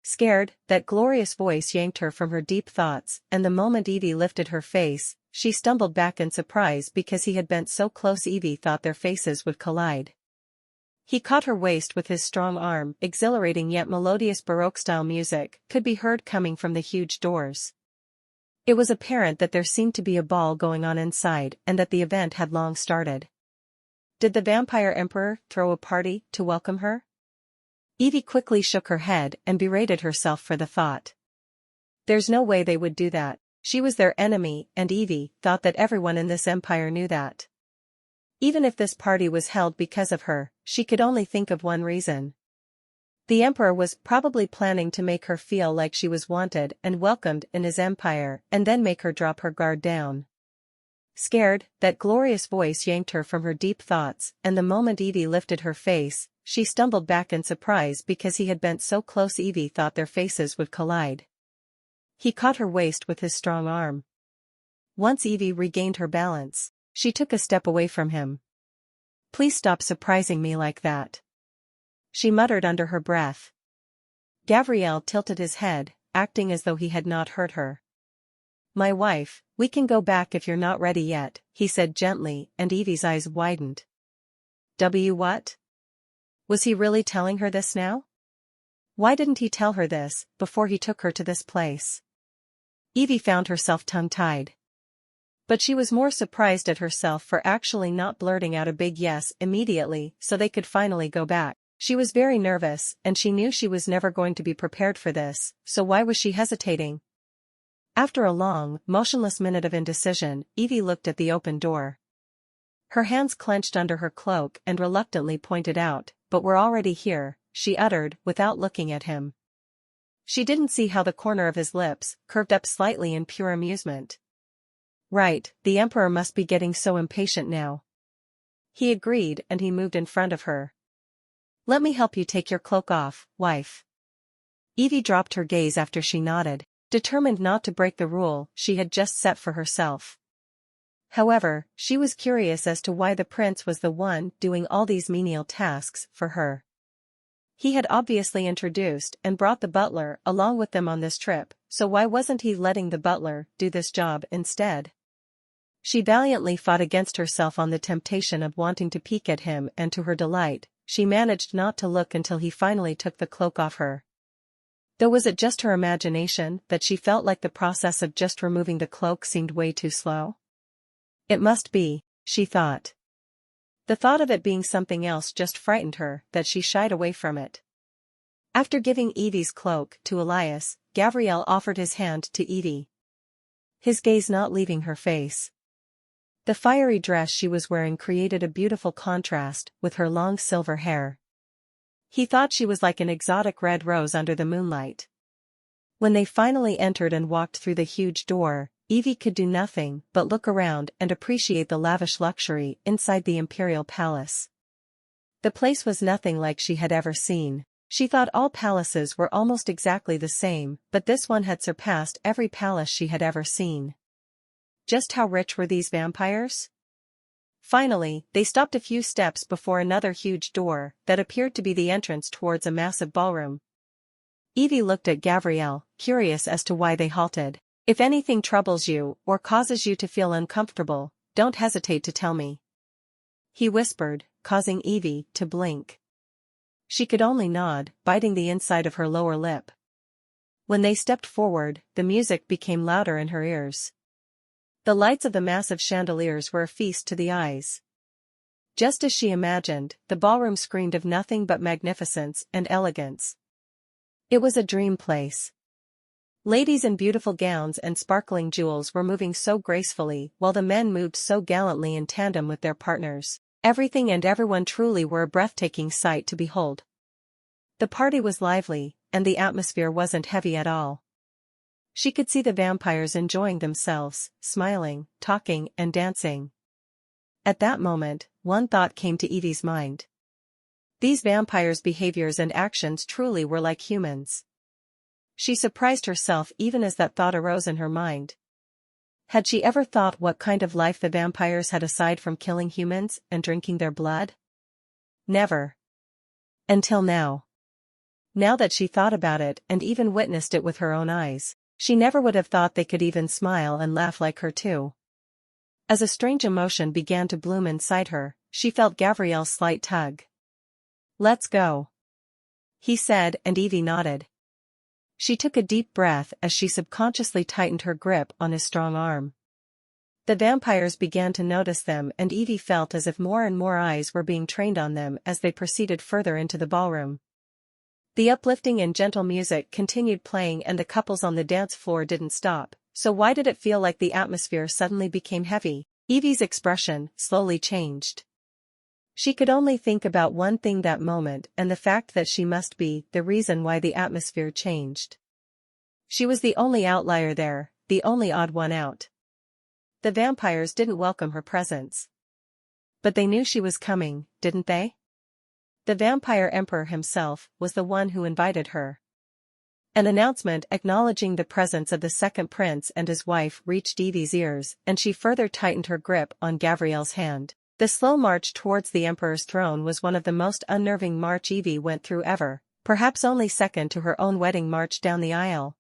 Scared, that glorious voice yanked her from her deep thoughts, and the moment Evie lifted her face, she stumbled back in surprise because he had bent so close Evie thought their faces would collide. He caught her waist with his strong arm, exhilarating yet melodious Baroque-style music could be heard coming from the huge doors. It was apparent that there seemed to be a ball going on inside and that the event had long started. Did the vampire emperor throw a party to welcome her? Evie quickly shook her head and berated herself for the thought. There's no way they would do that. She was their enemy, and Evie thought that everyone in this empire knew that. Even if this party was held because of her, she could only think of one reason. The emperor was probably planning to make her feel like she was wanted and welcomed in his empire and then make her drop her guard down. Scared, that glorious voice yanked her from her deep thoughts, and the moment Evie lifted her face, she stumbled back in surprise because he had bent so close Evie thought their faces would collide. He caught her waist with his strong arm. Once Evie regained her balance, she took a step away from him. Please stop surprising me like that, she muttered under her breath. Gabriel tilted his head, acting as though he had not heard her. My wife, we can go back if you're not ready yet, he said gently, and Evie's eyes widened. What? Was he really telling her this now? Why didn't he tell her this before he took her to this place? Evie found herself tongue-tied. But she was more surprised at herself for actually not blurting out a big yes immediately so they could finally go back. She was very nervous, and she knew she was never going to be prepared for this, so why was she hesitating? After a long, motionless minute of indecision, Evie looked at the open door. Her hands clenched under her cloak and reluctantly pointed out, but we're already here, she uttered without looking at him. She didn't see how the corner of his lips curved up slightly in pure amusement. Right, the emperor must be getting so impatient now. He agreed, and he moved in front of her. Let me help you take your cloak off, wife. Evie dropped her gaze after she nodded, determined not to break the rule she had just set for herself. However, she was curious as to why the prince was the one doing all these menial tasks for her. He had obviously introduced and brought the butler along with them on this trip, so why wasn't he letting the butler do this job instead? She valiantly fought against herself on the temptation of wanting to peek at him, and to her delight, she managed not to look until he finally took the cloak off her. Though was it just her imagination that she felt like the process of just removing the cloak seemed way too slow? It must be, she thought. The thought of it being something else just frightened her that she shied away from it. After giving Evie's cloak to Elias, Gabriel offered his hand to Evie. His gaze not leaving her face. The fiery dress she was wearing created a beautiful contrast with her long silver hair. He thought she was like an exotic red rose under the moonlight. When they finally entered and walked through the huge door, Evie could do nothing but look around and appreciate the lavish luxury inside the imperial palace. The place was nothing like she had ever seen. She thought all palaces were almost exactly the same, but this one had surpassed every palace she had ever seen. Just how rich were these vampires? Finally, they stopped a few steps before another huge door that appeared to be the entrance towards a massive ballroom. Evie looked at Gabriel, curious as to why they halted. If anything troubles you or causes you to feel uncomfortable, don't hesitate to tell me, he whispered, causing Evie to blink. She could only nod, biting the inside of her lower lip. When they stepped forward, the music became louder in her ears. The lights of the massive chandeliers were a feast to the eyes. Just as she imagined, the ballroom screamed of nothing but magnificence and elegance. It was a dream place. Ladies in beautiful gowns and sparkling jewels were moving so gracefully, while the men moved so gallantly in tandem with their partners. Everything and everyone truly were a breathtaking sight to behold. The party was lively, and the atmosphere wasn't heavy at all. She could see the vampires enjoying themselves, smiling, talking, and dancing. At that moment, one thought came to Evie's mind. These vampires' behaviors and actions truly were like humans. She surprised herself even as that thought arose in her mind. Had she ever thought what kind of life the vampires had aside from killing humans and drinking their blood? Never. Until now. Now that she thought about it and even witnessed it with her own eyes, she never would have thought they could even smile and laugh like her too. As a strange emotion began to bloom inside her, she felt Gabrielle's slight tug. "Let's go," he said, and Evie nodded. She took a deep breath as she subconsciously tightened her grip on his strong arm. The vampires began to notice them, and Evie felt as if more and more eyes were being trained on them as they proceeded further into the ballroom. The uplifting and gentle music continued playing and the couples on the dance floor didn't stop, so why did it feel like the atmosphere suddenly became heavy? Evie's expression slowly changed. She could only think about one thing that moment, and the fact that she must be the reason why the atmosphere changed. She was the only outlier there, the only odd one out. The vampires didn't welcome her presence. But they knew she was coming, didn't they? The vampire emperor himself was the one who invited her. An announcement acknowledging the presence of the second prince and his wife reached Evie's ears, and she further tightened her grip on Gabrielle's hand. The slow march towards the emperor's throne was one of the most unnerving march Evie went through ever, perhaps only second to her own wedding march down the aisle.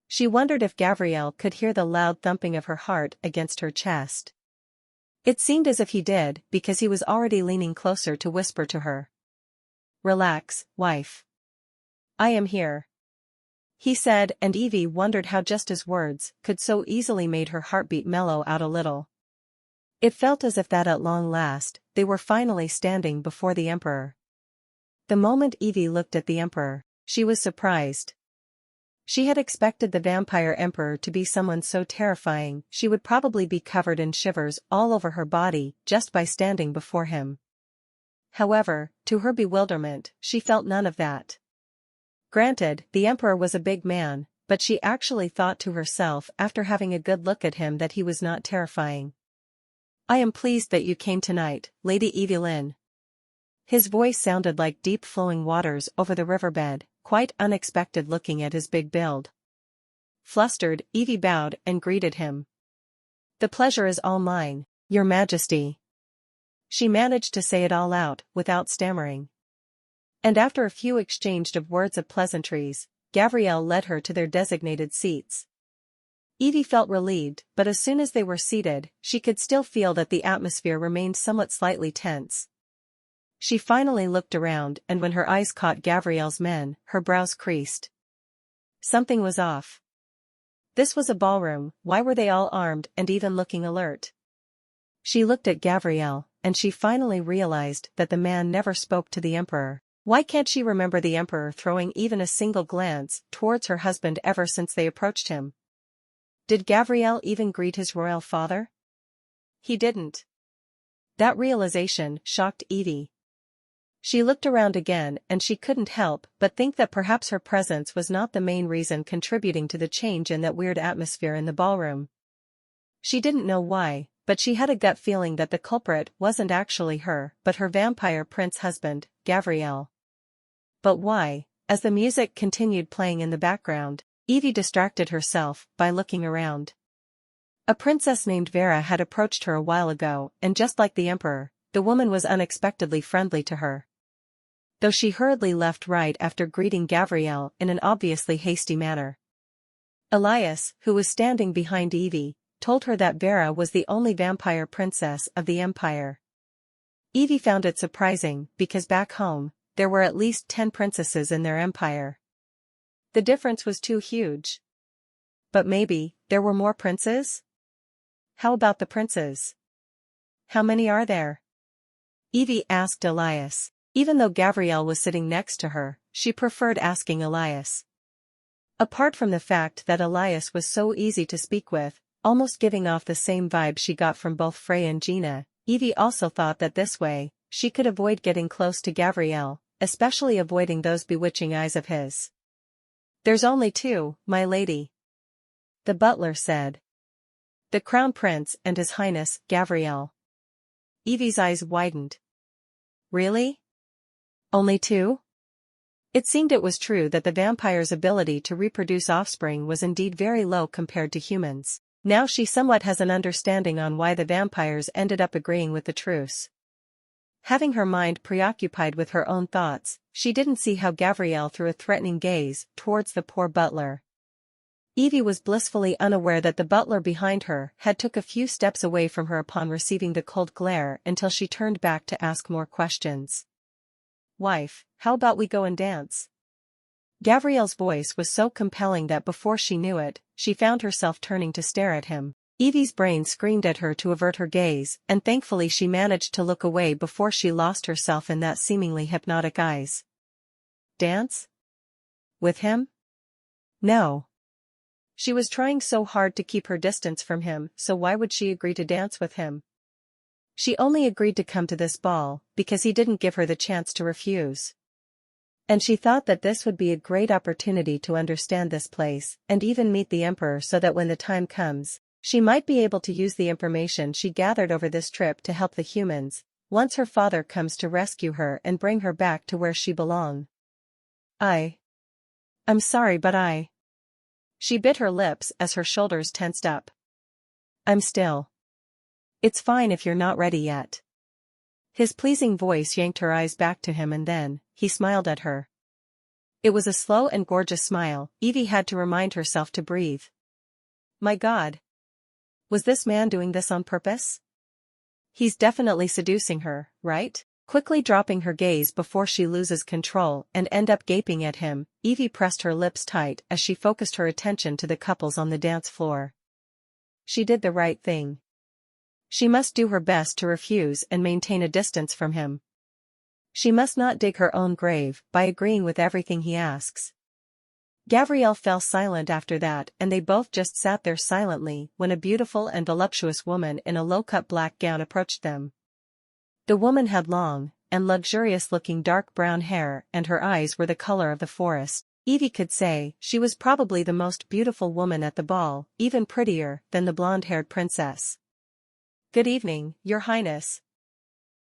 She wondered if Gabrielle could hear the loud thumping of her heart against her chest. It seemed as if he did, because he was already leaning closer to whisper to her. "Relax, wife. I am here," he said, and Evie wondered how just his words could so easily made her heartbeat mellow out a little. It felt as if that at long last, they were finally standing before the emperor. The moment Evie looked at the emperor, she was surprised. She had expected the vampire emperor to be someone so terrifying she would probably be covered in shivers all over her body just by standing before him. However, to her bewilderment, she felt none of that. Granted, the emperor was a big man, but she actually thought to herself after having a good look at him that he was not terrifying. "I am pleased that you came tonight, Lady Evelyn." His voice sounded like deep flowing waters over the riverbed, quite unexpected looking at his big build. Flustered, Evie bowed and greeted him. "The pleasure is all mine, Your Majesty." She managed to say it all out, without stammering. And after a few exchanged of words of pleasantries, Gabrielle led her to their designated seats. Evie felt relieved, but as soon as they were seated, she could still feel that the atmosphere remained somewhat slightly tense. She finally looked around, and when her eyes caught Gabrielle's men, her brows creased. Something was off. This was a ballroom, why were they all armed and even looking alert? She looked at Gabrielle, and she finally realized that the man never spoke to the emperor. Why can't she remember the emperor throwing even a single glance towards her husband ever since they approached him? Did Gabrielle even greet his royal father? He didn't. That realization shocked Evie. She looked around again and she couldn't help but think that perhaps her presence was not the main reason contributing to the change in that weird atmosphere in the ballroom. She didn't know why, but she had a gut feeling that the culprit wasn't actually her, but her vampire prince husband, Gabriel. But why? As the music continued playing in the background, Evie distracted herself by looking around. A princess named Vera had approached her a while ago, and just like the emperor, the woman was unexpectedly friendly to her. Though she hurriedly left right after greeting Gabrielle in an obviously hasty manner. Elias, who was standing behind Evie, told her that Vera was the only vampire princess of the empire. Evie found it surprising because back home, there were at least 10 princesses in their empire. The difference was too huge. But maybe, there were more princes? How about the princes? How many are there? Evie asked Elias. Even though Gabrielle was sitting next to her, she preferred asking Elias. Apart from the fact that Elias was so easy to speak with, almost giving off the same vibe she got from both Frey and Gina, Evie also thought that this way, she could avoid getting close to Gabrielle, especially avoiding those bewitching eyes of his. "There's only 2, my lady," the butler said. "The crown prince and his highness, Gabrielle." Evie's eyes widened. Really? Only 2? It seemed it was true that the vampire's ability to reproduce offspring was indeed very low compared to humans. Now she somewhat has an understanding on why the vampires ended up agreeing with the truce. Having her mind preoccupied with her own thoughts, she didn't see how Gabrielle threw a threatening gaze towards the poor butler. Evie was blissfully unaware that the butler behind her had took a few steps away from her upon receiving the cold glare until she turned back to ask more questions. "Wife, how about we go and dance?" Gabrielle's voice was so compelling that before she knew it, she found herself turning to stare at him. Evie's brain screamed at her to avert her gaze, and thankfully she managed to look away before she lost herself in that seemingly hypnotic eyes. Dance? With him? No. She was trying so hard to keep her distance from him, so why would she agree to dance with him? She only agreed to come to this ball because he didn't give her the chance to refuse. And she thought that this would be a great opportunity to understand this place and even meet the Emperor so that when the time comes, she might be able to use the information she gathered over this trip to help the humans, once her father comes to rescue her and bring her back to where she belongs. I'm sorry but She bit her lips as her shoulders tensed up. It's fine if you're not ready yet. His pleasing voice yanked her eyes back to him and then, he smiled at her. It was a slow and gorgeous smile. Evie had to remind herself to breathe. My God. Was this man doing this on purpose? He's definitely seducing her, right? Quickly dropping her gaze before she loses control and end up gaping at him, Evie pressed her lips tight as she focused her attention to the couples on the dance floor. She did the right thing. She must do her best to refuse and maintain a distance from him. She must not dig her own grave by agreeing with everything he asks. Gabrielle fell silent after that and they both just sat there silently when a beautiful and voluptuous woman in a low-cut black gown approached them. The woman had long and luxurious-looking dark brown hair and her eyes were the color of the forest. Evie could say she was probably the most beautiful woman at the ball, even prettier than the blonde-haired princess. Good evening, Your Highness.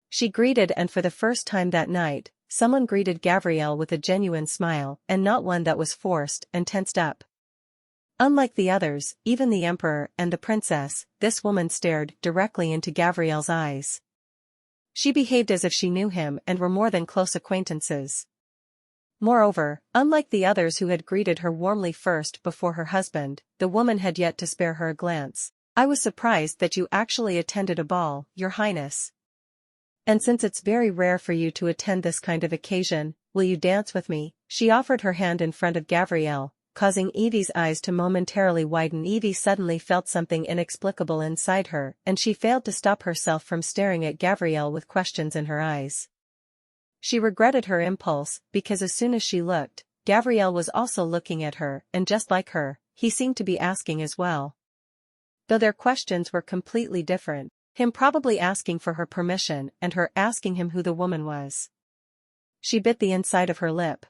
She greeted and for the first time that night, someone greeted Gabrielle with a genuine smile and not one that was forced and tensed up. Unlike the others, even the Emperor and the princess, this woman stared directly into Gabrielle's eyes. She behaved as if she knew him and were more than close acquaintances. Moreover, unlike the others who had greeted her warmly first before her husband, the woman had yet to spare her a glance. I was surprised that you actually attended a ball, Your Highness. And since it's very rare for you to attend this kind of occasion, will you dance with me? She offered her hand in front of Gabrielle, causing Evie's eyes to momentarily widen. Evie suddenly felt something inexplicable inside her and she failed to stop herself from staring at Gabrielle with questions in her eyes. She regretted her impulse because as soon as she looked, Gabrielle was also looking at her and just like her, he seemed to be asking as well. Though their questions were completely different. Him probably asking for her permission and her asking him who the woman was. She bit the inside of her lip.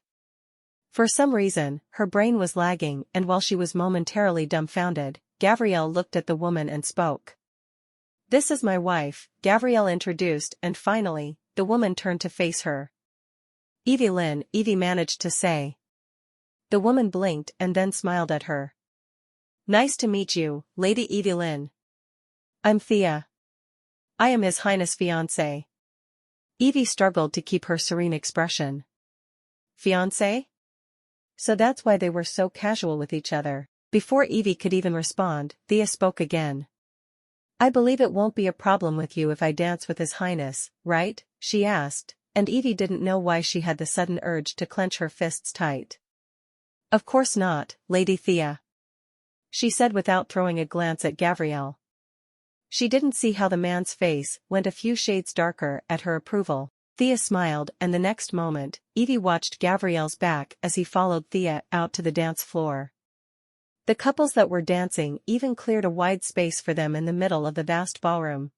For some reason, her brain was lagging and while she was momentarily dumbfounded, Gabrielle looked at the woman and spoke. This is my wife, Gabrielle introduced and finally, the woman turned to face her. Evie managed to say. The woman blinked and then smiled at her. Nice to meet you, Lady Evie. I'm Thea. I am His Highness' fiancé. Evie struggled to keep her serene expression. Fiancé? So that's why they were so casual with each other. Before Evie could even respond, Thea spoke again. I believe it won't be a problem with you if I dance with His Highness, right? She asked, and Evie didn't know why she had the sudden urge to clench her fists tight. Of course not, Lady Thea. She said without throwing a glance at Gabrielle. She didn't see how the man's face went a few shades darker at her approval. Thea smiled and the next moment, Evie watched Gabrielle's back as he followed Thea out to the dance floor. The couples that were dancing even cleared a wide space for them in the middle of the vast ballroom.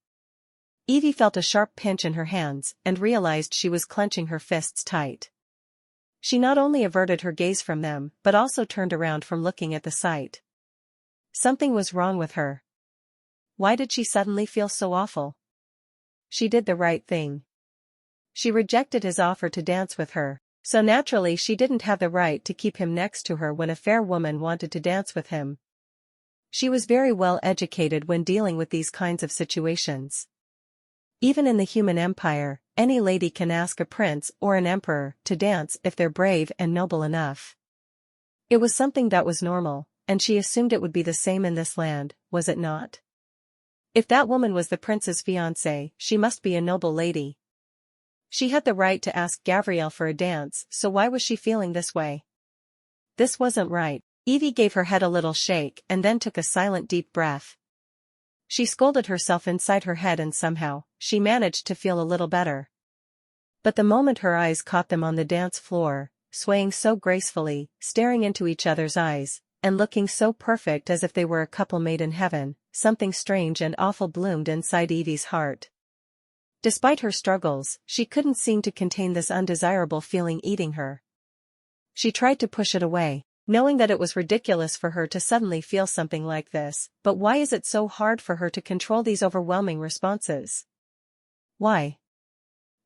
Evie felt a sharp pinch in her hands and realized she was clenching her fists tight. She not only averted her gaze from them but also turned around from looking at the sight. Something was wrong with her. Why did she suddenly feel so awful? She did the right thing. She rejected his offer to dance with her, so naturally she didn't have the right to keep him next to her when a fair woman wanted to dance with him. She was very well educated when dealing with these kinds of situations. Even in the human empire, any lady can ask a prince or an emperor to dance if they're brave and noble enough. It was something that was normal, and she assumed it would be the same in this land, was it not? If that woman was the prince's fiancée, she must be a noble lady. She had the right to ask Gabrielle for a dance, so why was she feeling this way? This wasn't right. Evie gave her head a little shake and then took a silent deep breath. She scolded herself inside her head and somehow, she managed to feel a little better. But the moment her eyes caught them on the dance floor, swaying so gracefully, staring into each other's eyes, and looking so perfect as if they were a couple made in heaven, something strange and awful bloomed inside Evie's heart. Despite her struggles, she couldn't seem to contain this undesirable feeling eating her. She tried to push it away, knowing that it was ridiculous for her to suddenly feel something like this, but why is it so hard for her to control these overwhelming responses? Why?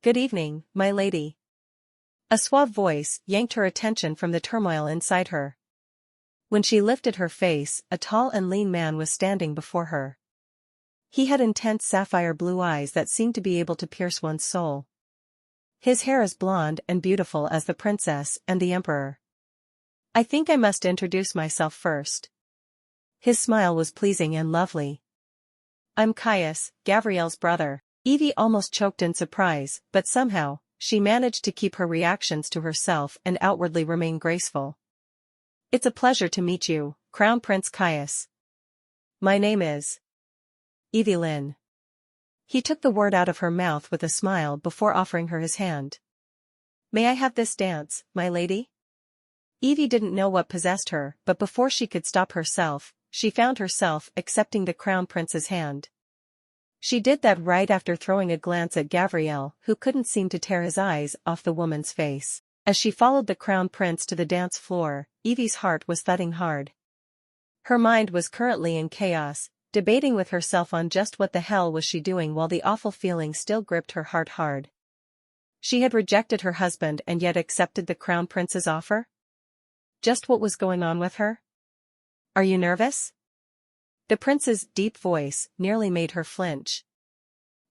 Good evening, my lady. A suave voice yanked her attention from the turmoil inside her. When she lifted her face, a tall and lean man was standing before her. He had intense sapphire blue eyes that seemed to be able to pierce one's soul. His hair as blonde and beautiful as the princess and the emperor. I think I must introduce myself first. His smile was pleasing and lovely. I'm Caius, Gabrielle's brother. Evie almost choked in surprise, but somehow, she managed to keep her reactions to herself and outwardly remain graceful. It's a pleasure to meet you, Crown Prince Caius. My name is Evie Lynn. He took the word out of her mouth with a smile before offering her his hand. May I have this dance, my lady? Evie didn't know what possessed her, but before she could stop herself, she found herself accepting the Crown Prince's hand. She did that right after throwing a glance at Gabrielle, who couldn't seem to tear his eyes off the woman's face. As she followed the Crown Prince to the dance floor, Evie's heart was thudding hard. Her mind was currently in chaos, debating with herself on just what the hell was she doing while the awful feeling still gripped her heart hard. She had rejected her husband and yet accepted the Crown Prince's offer? Just what was going on with her? Are you nervous? The prince's deep voice nearly made her flinch.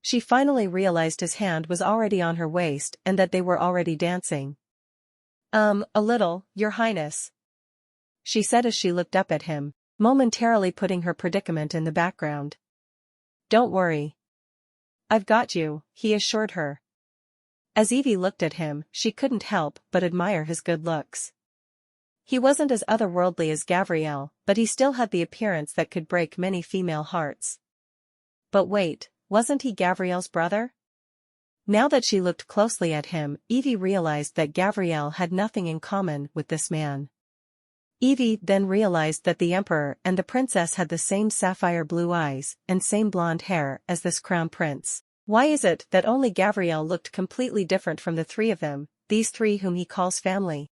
She finally realized his hand was already on her waist and that they were already dancing. A little, Your Highness, she said as she looked up at him, momentarily putting her predicament in the background. Don't worry. I've got you, he assured her. As Evie looked at him, she couldn't help but admire his good looks. He wasn't as otherworldly as Gabrielle, but he still had the appearance that could break many female hearts. But wait, wasn't he Gabrielle's brother? Now that she looked closely at him, Evie realized that Gabrielle had nothing in common with this man. Evie then realized that the emperor and the princess had the same sapphire blue eyes and same blonde hair as this crown prince. Why is it that only Gabrielle looked completely different from the three of them, these three whom he calls family?